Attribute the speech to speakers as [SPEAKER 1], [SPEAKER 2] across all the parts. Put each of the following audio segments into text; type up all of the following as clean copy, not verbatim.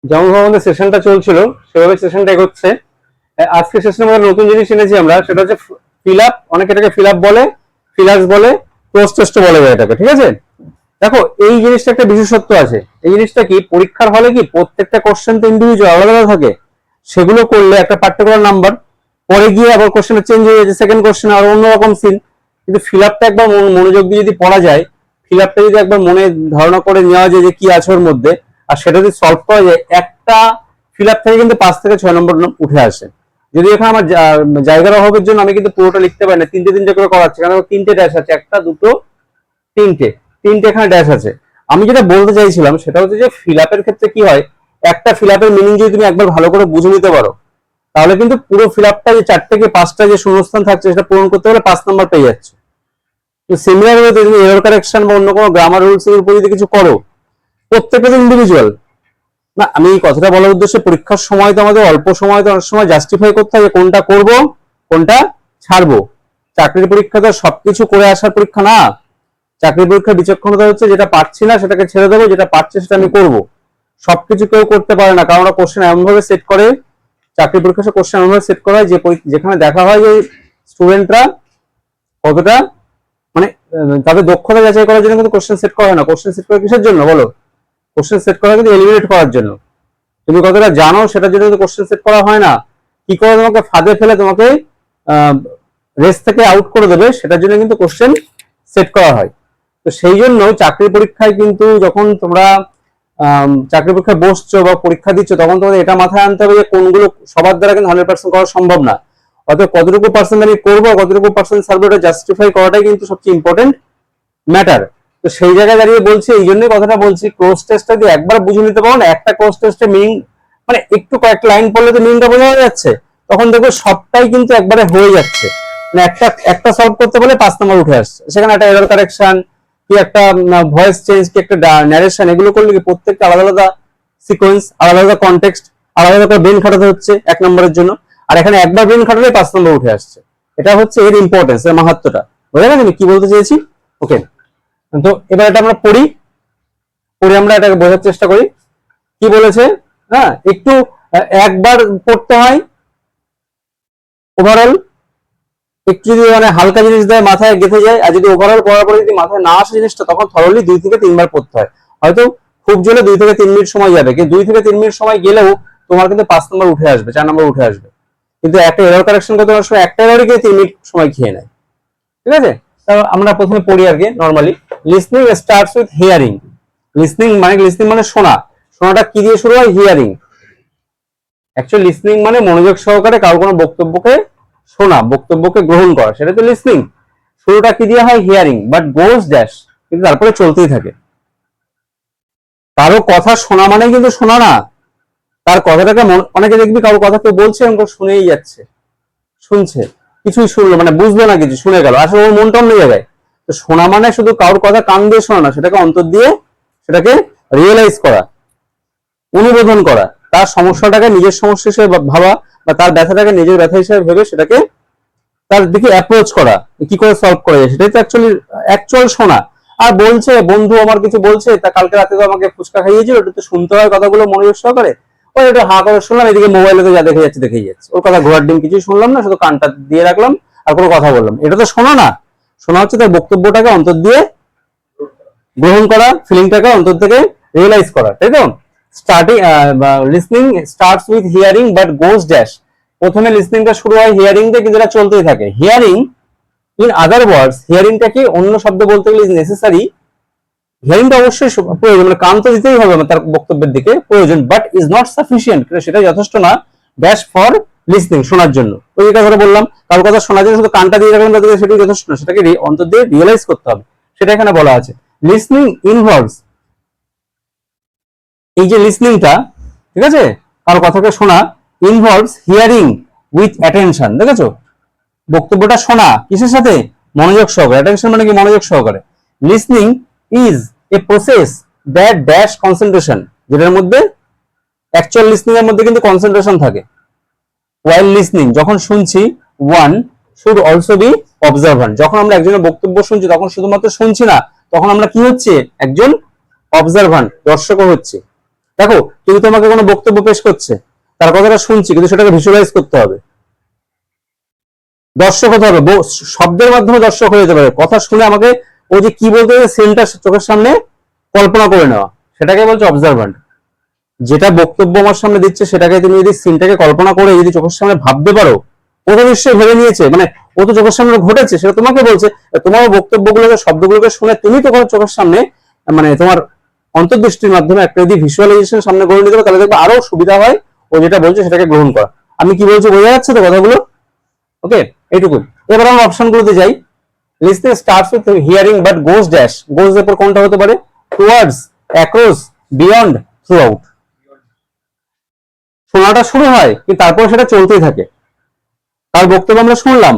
[SPEAKER 1] যেমন আমাদের সেশনটা চলছিল সেভাবে সেশনটা এগোচ্ছে। আজকে সেশনের মধ্যে নতুন জিনিস এনেছি আমরা, সেটা হচ্ছে ফিল আপ। অনেকে এটাকে ফিল আপ বলে, ফিলার্স বলে, ক্লোজ টেস্ট বলে যায় এটাকে, ঠিক আছে। দেখো এই জিনিসটা একটা বিশেষত্ব আছে। এই জিনিসটা কি, পরীক্ষার হলে কি প্রত্যেকটা কোশ্চেন তো ইন্ডিভিজুয়াল আলাদা আলাদা থাকে, সেগুলো করলে একটা পার্টিকুলার নাম্বার, পরে গিয়ে আবার কোশ্চেনটা চেঞ্জ হয়ে যাচ্ছে, সেকেন্ড কোশ্চেন আর অন্যরকম সিন। কিন্তু ফিল আপটা একবার মনোযোগ দিয়ে যদি পড়া যায়, ফিল আপটা যদি একবার মনে ধারণা করে নেওয়া যায় যে কি আছে ওর মধ্যে, আর সেটা যদি সলভ করা যায়, একটা ফিল আপ থেকে কিন্তু 5 থেকে 6 নম্বর উঠে আসে। যদি এখানে আমার জায়গার অভাবের জন্য আমি কিন্তু পুরোটা লিখতে পারি না, তিনটে তিনটে করে করাচ্ছি, কারণ তিনটে ড্যাশ আছে, একটা দুটো তিনটে, তিনটে এখানে ড্যাশ আছে। আমি যেটা বলতে চাইছিলাম সেটা হচ্ছে যে ফিল আপের ক্ষেত্রে কি হয়, একটা ফিল আপের মিনিং যদি তুমি একবার ভালো করে বুঝে নিতে পারো, তাহলে কিন্তু পুরো ফিল আপটা যে 4 থেকে 5টা যে শূন্যস্থান থাকছে সেটা পূরণ করতে হলে 5 নম্বর পেয়ে যাচ্ছে। তো সিমিলার ওয়ে তুমি এরর কারেকশন বা অন্য কোনো গ্রামার রুলস এর উপর যদি কিছু করো, প্রত্যেকটা তো ইন্ডিভিজুয়াল না। আমি এই কথাটা বলার উদ্দেশ্যে, পরীক্ষার সময় তো আমাদের অল্প সময়, তো অনেক সময় জাস্টিফাই করতে হবে কোনটা করব কোনটা ছাড়বো। চাকরির পরীক্ষা তো সবকিছু করে আসার পরীক্ষা না। চাকরির পরীক্ষার বিচক্ষণতা হচ্ছে যেটা পারছি না সেটাকে ছেড়ে দেবো, যেটা পারছি সেটা আমি করবো। সবকিছু কেউ করতে পারে না, কারণ ওরা কোশ্চেন এমন ভাবে সেট করে, চাকরি পরীক্ষা কোশ্চেন এমন ভাবে সেট করা হয় যে যেখানে দেখা হয় যে স্টুডেন্টরা কতটা মানে তাদের দক্ষতা যাচাই করার জন্য কিন্তু কোশ্চেন সেট করা হয় না। কোশ্চেন সেট করা কিসের জন্য বলো? কোশ্চেন সেট করা কিন্তু এলিমিনেট করার জন্য। তুমি কতটা জানো সেটার জন্য কিন্তু কোশ্চেন সেট করা হয় না। কি করে তোমাকে ফাঁদে ফেলে তোমাকে রেস থেকে আউট করে দেবে সেটার জন্য কিন্তু কোশ্চেন সেট করা হয়। তো সেই জন্য চাকরি পরীক্ষায় কিন্তু যখন তোমরা চাকরি পরীক্ষায় বসছো বা পরীক্ষা দিচ্ছ, তখন তোমাদের এটা মাথায় আনতে হবে যে কোনগুলো সবার দ্বারা কিন্তু 100% করা সম্ভব না। অর্থাৎ কতটুকু পার্সেন্ট আমি করবো, কতটুকু পার্সেন্ট সার্ভে, ওটা জাস্টিফাই করাটাই কিন্তু সবচেয়ে ইম্পর্টেন্ট ম্যাটার। তো সেই জায়গায় দাঁড়িয়ে বলছি, এই জন্যই কথাটা বলছি, ক্লোজ টেস্টটা যদি একবার বুঝে নিতে পারো না, একটা ক্লোজ টেস্টে মিনিং মানে একটু কয়েকটা লাইন পড়লে তো মিনিংটা বোঝা যাচ্ছে, তখন দেখো সবটাই কিন্তু একবারে হয়ে যাচ্ছে। মানে একটা একটা সলভ করতে বলে 5 নম্বর উঠে আসছে, সেখানে একটা এরর কারেকশন কি একটা ভয়েস চেঞ্জ কি একটা ন্যারেশন, এগুলো করলে কি প্রত্যেকটা আলাদা আলাদা সিকোয়েন্স, আলাদা আলাদা কনটেক্সট, আলাদা আলাদা ব্রেন খাটাতে হচ্ছে 1 নম্বরের জন্য। আর এখানে একবার ব্রেন খাটালে 5 নম্বর উঠে আসছে। এটা হচ্ছে এর ইম্পর্টেন্স, এর মাহাত্মটা। বোঝা গেছে আমি কি বলতে চেয়েছি? ওকে, তো এবার এটা আমরা পড়ি, আমরা এটাকে বোঝার চেষ্টা করি কি বলেছে। হ্যাঁ, একটু একবার পড়তে হয় ওভারঅল, একটু যদি মানে হালকা জিনিস দেয় মাথায় গেঁথে যায়, আর যদি ওভারঅল পড়ার পরে যদি মাথায় না আসে জিনিসটা, তখন থরলি 2 থেকে 3 বার পড়তে হয়। হয়তো খুব জোরে 2 থেকে 3 মিনিট সময় যাবে, কিন্তু 2 থেকে 3 মিনিট সময় গেলেও তোমার কিন্তু 5 নম্বর উঠে আসবে, 4 নম্বর উঠে আসবে। কিন্তু একটা এরর কারেকশন করতে অনেক সময় একটা এররই গিয়ে 3 মিনিট সময় খেয়ে নেয়, ঠিক আছে। তো আমরা প্রথমে পড়ি আর কি normally. Listening starts with hearing. Listening মানে শোনা। শোনাটা কি দিয়ে শুরু হয়? হিয়ারিং। অ্যাকচুয়ালি লিসনিং মানে মনোযোগ সহকারে কারো কোনো বক্তব্যকে শোনা, বক্তব্যকে গ্রহণ করা, সেটা তো লিসনিং। শুরুটা কি দিয়ে হয়? হিয়ারিং, বাট গোজ ড্যাশ, কিন্তু তারপরে চলতেই থাকে। কারো কথা শোনা মানে কিন্তু শোনা না, তার কথাটাকে অনেকে দেখবি কারো কথা কেউ বলছে এবং শুনেই যাচ্ছে, শুনছে, কিছুই শুনলো মানে বুঝলো না, কিছু শুনে গেল, আসলে ওর মনটা অন্য জায়গায়। তো শোনা মানে শুধু কারোর কথা কান দিয়ে শোনা না, সেটাকে অন্তর দিয়ে সেটাকে রিয়েলাইজ করা, অনুবোধন করা, তার সমস্যাটাকে নিজের সমস্যা হিসেবে ভাবা, বা তার ব্যথাটাকে নিজের ব্যথা হিসেবে ভেবে সেটাকে তার দিকে অ্যাপ্রোচ করা, কি করে সলভ করা যায়, সেটাই তো অ্যাকচুয়াল শোনা। আর বলছে বন্ধু আমার কিছু বলছে, তা কালকে রাতে তো আমাকে ফুচকা খাইয়েছিল, ওটা তো শুনতে হয় কথাগুলো মনোযোগ সহকারে। ওই একটু হা করে শুনলাম, এদিকে মোবাইলে তো যা দেখেই যাচ্ছে, ওর কথা ঘোরার ডিম কিছুই শুনলাম না, শুধু কানটা দিয়ে রাখলাম আর কোনো কথা বললাম, এটা তো শোনা না। শোনা হচ্ছে তার বক্তব্যটাকে অন্তর দিয়ে গ্রহণ করা, ফিলিংটাকে অন্তর থেকে রিয়েলাইজ করা, তাই তো। Starting listening starts with hearing but goes dash. প্রথমে লিসনিংটা শুরু হয় হিয়ারিং দিয়ে, কিন্তু এটা চলতেই থাকে। হিয়ারিং ইন আদার ওয়ার্ডস, হিয়ারিংটা কি অন্য শব্দ বলতে গেলে ইজ নেসেসারি। হিয়ারিংটা অবশ্যই প্রয়োজন, মানে কান তো দিতেই হবে তার বক্তব্যের দিকে, প্রয়োজন, বাট ইজ নট সাফিসিয়েন্ট, সেটা যথেষ্ট না। ড্যাশ ফর লিসনিং, শোনার জন্য। ওই যে কথা বললাম, কারোর কথা শোনার জন্য শুধু কানটা দিয়ে রাখলাম তাদের, সেটাই যথেষ্ট না, সেটাকে অন্তর দিয়ে রিয়েলাইজ করতে হবে, সেটা এখানে বলা আছে। লিসনিং ইনভলভস, এই যে লিসনিংটা, ঠিক আছে, কারো কথাকে শোনা, ইনভলভস হিয়ারিং উইথ অ্যাটেনশন। দেখেছো, বক্তব্যটা শোনা কিসের সাথে? মনোযোগ সহকারে। অ্যাটেনশন মানে কি? মনোযোগ সহকারে। Listening is a process that dash concentration, যেটার মধ্যে অ্যাকচুয়াল লিসনিং এর মধ্যে কিন্তু কনসেন্ট্রেশন থাকে। ওয়াইল লিসনিং, যখন শুনছি, ওয়ান শুড অলসো বি অবজারভান্ট। যখন আমরা একজনের বক্তব্য শুনছি তখন শুধুমাত্র শুনছি না, তখন আমরা কি হচ্ছে? একজন অবজারভান্ট, দর্শকও হচ্ছে। দেখো তুমি তোমাকে কোনো বক্তব্য পেশ করছে, তার কথাটা শুনছি, কিন্তু সেটাকে ভিজুয়ালাইজ করতে হবে, দর্শক হতে হবে, শব্দের মাধ্যমে দর্শক হয়ে যেতে পারে। কথা শুনে আমাকে ও যে কি বলতে সিনটা চোখের সামনে কল্পনা করে নেওয়া, সেটাকে বলছে অবজারভ্যান্ট। যেটা বক্তব্য আমার সামনে দিচ্ছে সেটাকে তুমি যদি সিনটাকে কল্পনা করে যদি চোখের সামনে ভাবতে পারো, ও তো নিশ্চয়ই ভেবে নিয়েছে, মানে ও তো চোখের সামনে ঘটেছে, সেটা তোমাকে বলছে। তোমার বক্তব্যগুলোকে, শব্দগুলোকে শুনে তুমি তো চোখের সামনে, মানে তোমার অন্তর্দৃষ্টির মাধ্যমে একটা যদি ভিজুয়ালাইজেশন সামনে গড়ে নিতে পারো, তাহলে দেখবে আরো সুবিধা হয় ও যেটা বলছে সেটাকে গ্রহণ করা। আমি কি বলছি বোঝা যাচ্ছে তো কথাগুলো? ওকে, এইটুকুই। এবার আমরা অপশনগুলোতে যাই। Listening starts with hearing but goes dash, goes এর পর কোনটা হতে পারে? Towards, across, beyond, throughout. শোনাটা শুরু হয় কিন্তু তারপর সেটা চলতেই থাকে। তার বক্তব্য আমরা শুনলাম,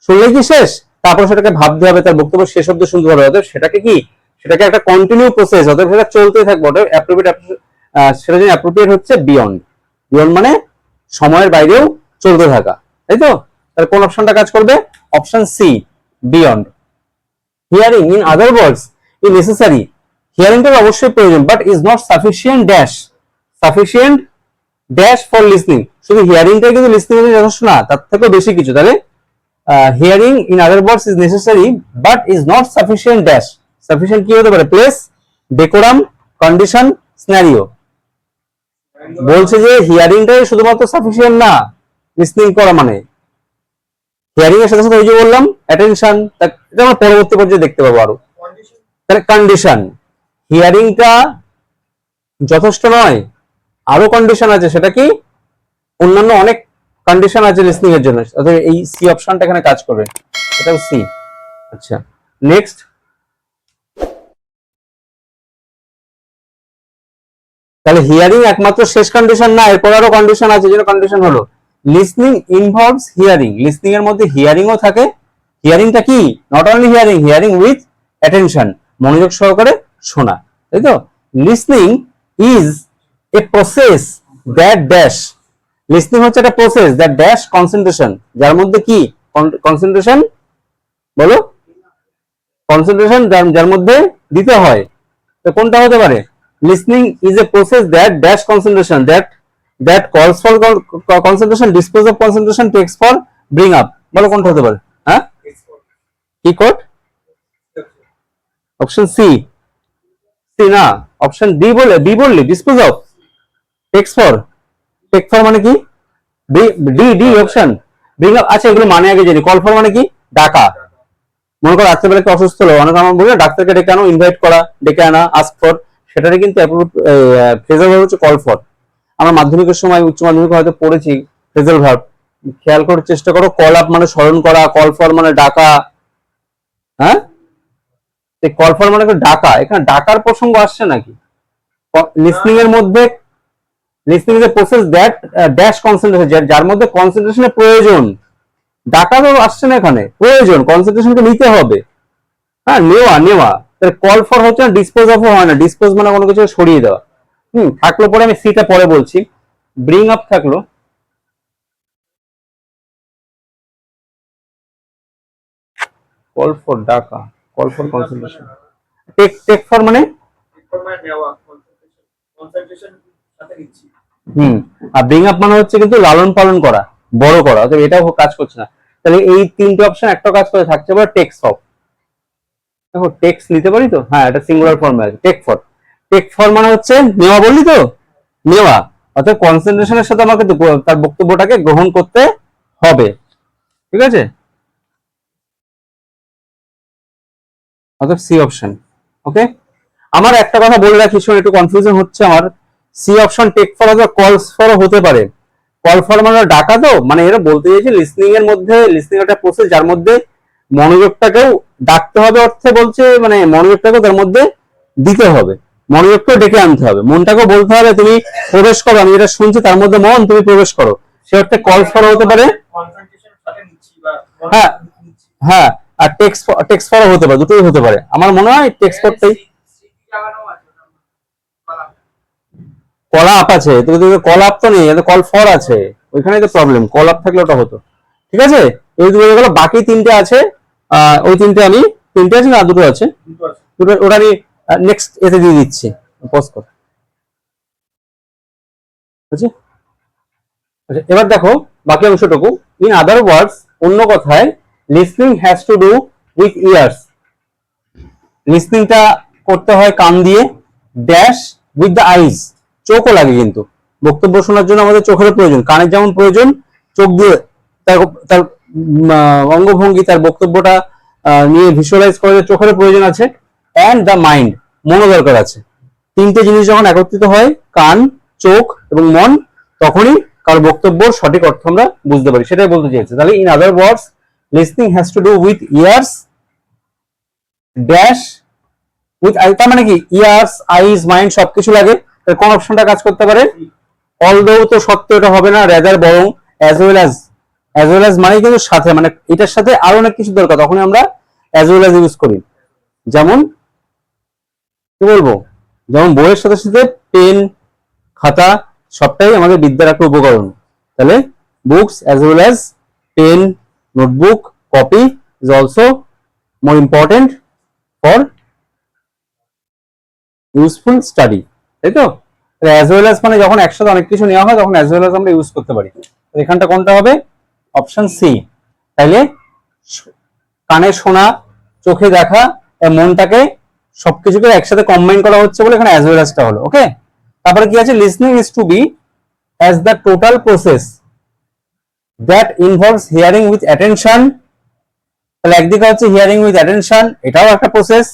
[SPEAKER 1] শুনলেই কি শেষ? তারপর সেটাকে ভাবতে হবে, তার বক্তব্য শেষ অব্দি শুনতে হবে। অতএব সেটাকে কি, সেটাকে একটা কন্টিনিউ প্রসেস, অতএব সেটা চলতেই থাকবে। অতএব অ্যাপ্রোপ্রিয়েট, সেটা যদি অ্যাপ্রোপ্রিয়েট হচ্ছে বিয়ন্ড। বিয়ন্ড মানে সময়ের বাইরেও চলতে থাকা, তাই তো? তাহলে কোন অপশনটা কাজ করবে? Option C, beyond. Hearing in other words is necessary, হিয়ারিংটা অবশ্যই প্রয়োজন, but is not sufficient dash, sufficient dash for listening. শুধু হিয়ারিংটাই কিন্তু লিসনিং এর যথেষ্ট না, তার থেকেও বেশি কিছু। তাহলে hearing in other words is necessary but is not sufficient dash. Sufficient কি হতে পারে? Place, decorum, condition, scenario. বলছে যে হিয়ারিংটাই শুধুমাত্র সাফিসিয়েন্ট না লিসনিং করা মানে। হিয়ারিং এর সাথে সাথে ওই যে বললাম অ্যাটেনশন, এটা আমরা পরবর্তী পর্যায়ে দেখতে পাবো আরো। তাহলে কন্ডিশন, হিয়ারিংটা যথেষ্ট নয়, আরো কন্ডিশন আছে। সেটা কি? অন্যান্য অনেক কন্ডিশন আছে লিসনিং এর জন্য। অর্থাৎ এই সি অপশনটা এখানে কাজ করবে, এটাও সি। আচ্ছা, নেক্সট। তাহলে হিয়ারিং একমাত্র শেষ কন্ডিশন না, এরপর আরো কন্ডিশন আছে। যেটা কন্ডিশন হলো লিসনিং ইনভলভস হিয়ারিং, লিসনিং এর মধ্যে হিয়ারিংও থাকে। হিয়ারিংটা কি? Not only hearing, hearing with attention, মনোযোগ সহকারে শোনা, তাই তো? Listening is a process that dash, listening হচ্ছে একটা প্রসেস দ্যাট ড্যাশ কনসেন্ট্রেশন, যার মধ্যে কি কনসেন্ট্রেশন, বলো? কনসেন্ট্রেশন যার মধ্যে দিতে হয়। তো কোনটা হতে পারে? Listening is a process that dash concentration, that calls for concentration, dispose of concentration, takes for bring up. বলো কোনটা হতে পারে? হ্যাঁ, কি কোড? অপশন সি, সি না, অপশন ডি। বি বললি dispose of, takes for, take for মানে কি? D, D D option, bring up. আচ্ছা, এগুলো মানে আগে জানি। কল ফর মানে কি? ডাকা। মনে করো রাত্রেবেলা একটু অসুস্থ হলো, অনেক আমার বলে ডাক্তারকে ডেকে আনো, ইনভাইট করা, ডেকে আনা, আস্ক ফর, সেটারই কিন্তু ফ্রেজাল ভার্ব হচ্ছে কল ফর। আমরা মাধ্যমিকের সময়, উচ্চ মাধ্যমিকে হয়তো পড়েছি ফ্রেজাল ভার্ব। খেয়াল করার চেষ্টা করো, কল আপ মানে স্মরণ করা, কল ফর মানে ডাকা। হ্যাঁ, কল ফর মানে ডাকা। এখানে ডাকার প্রসঙ্গ আসছে নাকি? লিসনিং এর মধ্যে, listening is a process that dash concentration, যার মধ্যে কনসেন্ট্রেশনের প্রয়োজন। ডাকা তো আসছে না এখানে, প্রয়োজন, কনসেন্ট্রেশনকে নিতে হবে। হ্যাঁ, নেওয়া নেওয়া। কল ফর হচ্ছে না, ডিসপোজ অফ হয় না। ডিসপোজ মানে কোনো কিছু সরিয়ে দেওয়া। থাকলো, পরে আমি সিটা পরে বলছি। ব্রিং আপ থাকলো, কল ফর ডাকা, call for concentration, take, take for মানে আর ব্রিং আপ মানে হচ্ছে কিন্তু লালন পালন করা, বড় করা। অতএব এটাও কাজ করছে না। তাহলে এই তিনটে অপশন একটা কাজ করে থাকছে। এবার টেক্স ফর, দেখো টেক্স নিতে পারি তো? হ্যাঁ, এটা সিঙ্গুলার ফর্মে আছে, টেক ফর। টেক ফর মানে হচ্ছে নেওয়া, বললি তো? নেওয়া। অর্থাৎ কনসেন্ট্রেশনের সাথে আমাকে তার বক্তব্যটাকে গ্রহণ করতে হবে, ঠিক আছে? অর্থাৎ সি অপশন। ওকে, আমার একটা কথা বলে রাখি, শোন, একটু কনফিউশন হচ্ছে আমার। সি অপশন টেক ফর অথবা কলস ফর হতে পারে। কল ফর মানে ডাকা, তো মানে এরা বলতে চাইছে লিসনিং এর মধ্যে, লিসনিং একটা প্রসেস যার মধ্যে মনোযোগটাকেও ডাকতে হবে, অর্থে বলছে মানে মনোযোগটাকেও তার মধ্যে দিতে হবে, মনোযোগটাও ডেকে আনতে হবে, মনটাকেও বলতে হবে তুমি প্রবেশ করো, আমি যেটা শুনছি তার মধ্যে মন, তুমি প্রবেশ করো। সে অর্থে কল ফর হতে পারে। হ্যাঁ, হ্যাঁ, আর টেক্স ফর হতে পারে, দুটোই হতে পারে। আমার মনে হয় টেক্স ফরটাই। কলা আপ আছে, কল আপ তো নেই, কল ফর আছে, ওইখানে তো প্রবলেম। কল আপ থাকলে ওটা হতো। ঠিক আছে, এই দুটো হয়ে গেল। বাকি তিনটে আছে, ওই তিনটে আমি, তিনটে আছে না, দুটো আছে, দুটো ওটা আমি নেক্সট এতে দিয়ে দিচ্ছি। পজ কর। বুঝছি? আচ্ছা, এবার দেখো বাকি অংশটুকু। ইন আদার ওয়ার্ডস, অন্য কথায়, listening has to do with ears. লিসনিংটা করতে হয় কান দিয়ে, ড্যাশ উইথ দ্য আইজ, চোখও লাগে কিন্তু বক্তব্য শোনার জন্য আমাদের চোখের প্রয়োজন, কানের যেমন প্রয়োজন, চোখ দিয়ে তার তার অঙ্গভঙ্গি, তার বক্তব্যটা নিয়ে ভিজুয়ালাইজ করার চোখের প্রয়োজন আছে। অ্যান্ড দ্য মাইন্ড, মনও দরকার আছে। তিনটে জিনিস যখন একত্রিত হয়, কান, চোখ এবং মন, তখনই কারো বক্তব্যর সঠিক অর্থ আমরা বুঝতে পারি, সেটাই বলতে চেয়েছে। তাহলে in other words, listening has to do with years, dash with I, তার মানে কি ইয়ার্স, আইজ, মাইন্ড সবকিছু লাগে। কোন অপশনটা কাজ করতে পারে? অলদো তো সত্য এটা হবে না, রেদার বরং, as well as. As well as মানে কিন্তু সাথে, মানে এটার সাথে আরো অনেক কিছু দরকার, তখনই আমরা অ্যাজ ওয়েল অ্যাজ ইউজ করি। যেমন কি বলবো, যেমন বইয়ের সাথে সাথে পেন, খাতা সবটাই আমাদের বিদ্যার একটা উপকরণ। তাহলে books as well as pen, notebook, copy is also more important for useful study, তাই তো? অ্যাজ ওয়েল অ্যাজ মানে যখন একসাথে অনেক কিছু নেওয়া হয় তখন অ্যাজ ওয়েল অ্যাজ আমরা ইউজ করতে পারি। এখানটা কোনটা হবে? Option C. তাইলে কানে শোনা, চোখে দেখা, মনটাকে সবকিছুকে একসাথে কম্বাইন করা হচ্ছে বলে এখানে অ্যাজ ওয়েল অ্যাজটা হলো। ওকে, তারপরে কি আছে? Listening is to be as the total process that involves hearing with attention. তাহলে একদিকে হচ্ছে হিয়ারিং উইথ অ্যাটেনশন, এটাও একটা প্রসেস।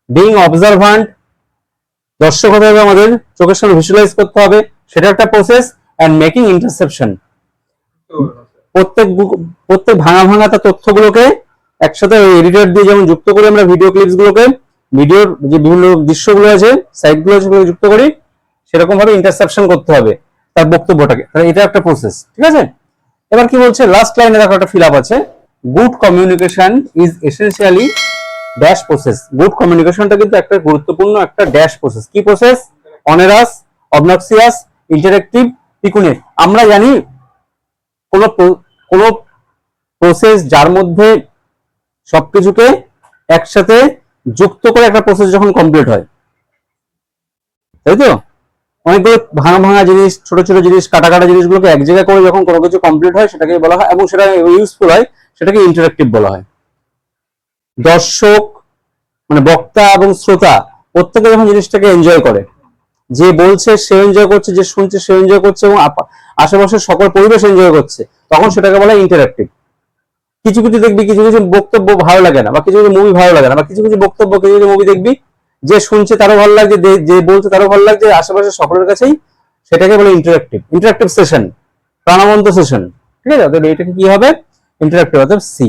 [SPEAKER 1] বিং অবজারভান্ট, দর্শক হতে হবে আমাদের, চোখের সামনে ভিজুয়ালাইজ করতে হবে, সেটা একটা প্রসেস। অ্যান্ড মেকিং ইন্টারসেপশন, প্রত্যেক ভাঙা ভাঙা তার তথ্যগুলোকে একসাথে এডিটর দিয়ে যেমন যুক্ত করি আমরা ভিডিও ক্লিপস গুলোকে, ভিডিওর যে বিভিন্ন দৃশ্যগুলো আছে, সাইটগুলো আছে, সেগুলো যুক্ত করি, সেরকম ভাবে ইন্টারসেপশন করতে হবে তার বক্তব্যটাকে। তাহলে এটা একটা প্রসেস, ঠিক আছে? এবার কি বলছে লাস্ট লাইনে, দেখো একটা ফিল আপ আছে। Good communication is essentially dash process. Good কমিউনিকেশনটা কিন্তু একটা গুরুত্বপূর্ণ একটা ড্যাশ প্রসেস। কি প্রসেস? অনারাস, অবনক্সিয়াস, ইন্টারেক্টিভ, পিকুনেট। আমরা জানি কোন প্রসেস যার মধ্যে সবকিছুকে একসাথে যুক্ত করে একটা প্রসেস যখন কমপ্লিট হয়, তাই তো? অনেকগুলো ভাঙা ভাঙা জিনিস, ছোট ছোট জিনিস, কাটা কাটা জিনিসগুলোকে এক জায়গায় করে যখন কোনো কিছু কমপ্লিট হয় সেটাকে বলা হয়, এবং সেটা ইউজফুল হয়, সেটাকে ইন্টারেক্টিভ বলা হয়। দর্শক মানে বক্তা এবং শ্রোতা প্রত্যেকে যখন জিনিসটাকে এনজয় করে, যে বলছে সে এনজয় করছে, যে শুনছে সে এনজয় করছে, এবং আশেপাশের সকল পরিবেশ এনজয় করছে, তখন সেটাকে বলা হয় ইন্টারেক্টিভ। কিছু কিছু দেখবি কিছু কিছু বক্তব্য ভালো লাগে না, বা কিছু কিছু মুভি ভালো লাগে না, বা কিছু কিছু বক্তব্য, কিছু কিছু মুভি দেখবি যে শুনছে তারও ভালো লাগছে, যে বলছে তারও ভালো লাগছে, আশেপাশে সকলের কাছেই, সেটাকে বলে ইন্টারেক্টিভ। ইন্টারেক্টিভ সেশন, প্রাণবন্ত সেশন, ঠিক আছে? তাহলে এটাকে কি হবে? ইন্টারেক্টিভ, অর্থাৎ সি।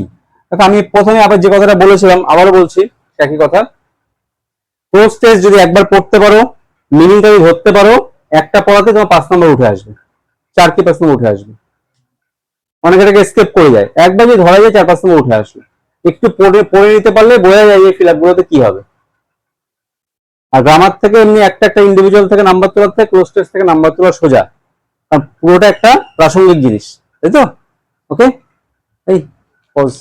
[SPEAKER 1] আমি প্রথমে আবার যে কথাটা বলেছিলাম আবারও বলছি, একই কথা। ক্লোজ টেস্ট যদি একবার পড়তে পারো, মিনিংটা যদি ধরতে পারো, একটা পড়াতে তোমার 5 নম্বর উঠে আসবে, 4 কি 5 নম্বর উঠে আসবে। অনেকে এটাকে স্কেপ করে যায়, একবার যদি ধরা যায় 4-5 নম্বর উঠে আসবে। একটু পড়ে নিতে পারলে বোঝা যায় এই ফিল আপ গুলোতে কি হবে। আর গ্রামার থেকে এমনি একটা একটা ইন্ডিভিজুয়াল থেকে নাম্বার তোলার থেকে ক্লোজ টেস্ট থেকে নাম্বার তোলা সোজা, কারণ পুরোটা একটা প্রাসঙ্গিক জিনিস, তাই তো? ওকে, এই পজ।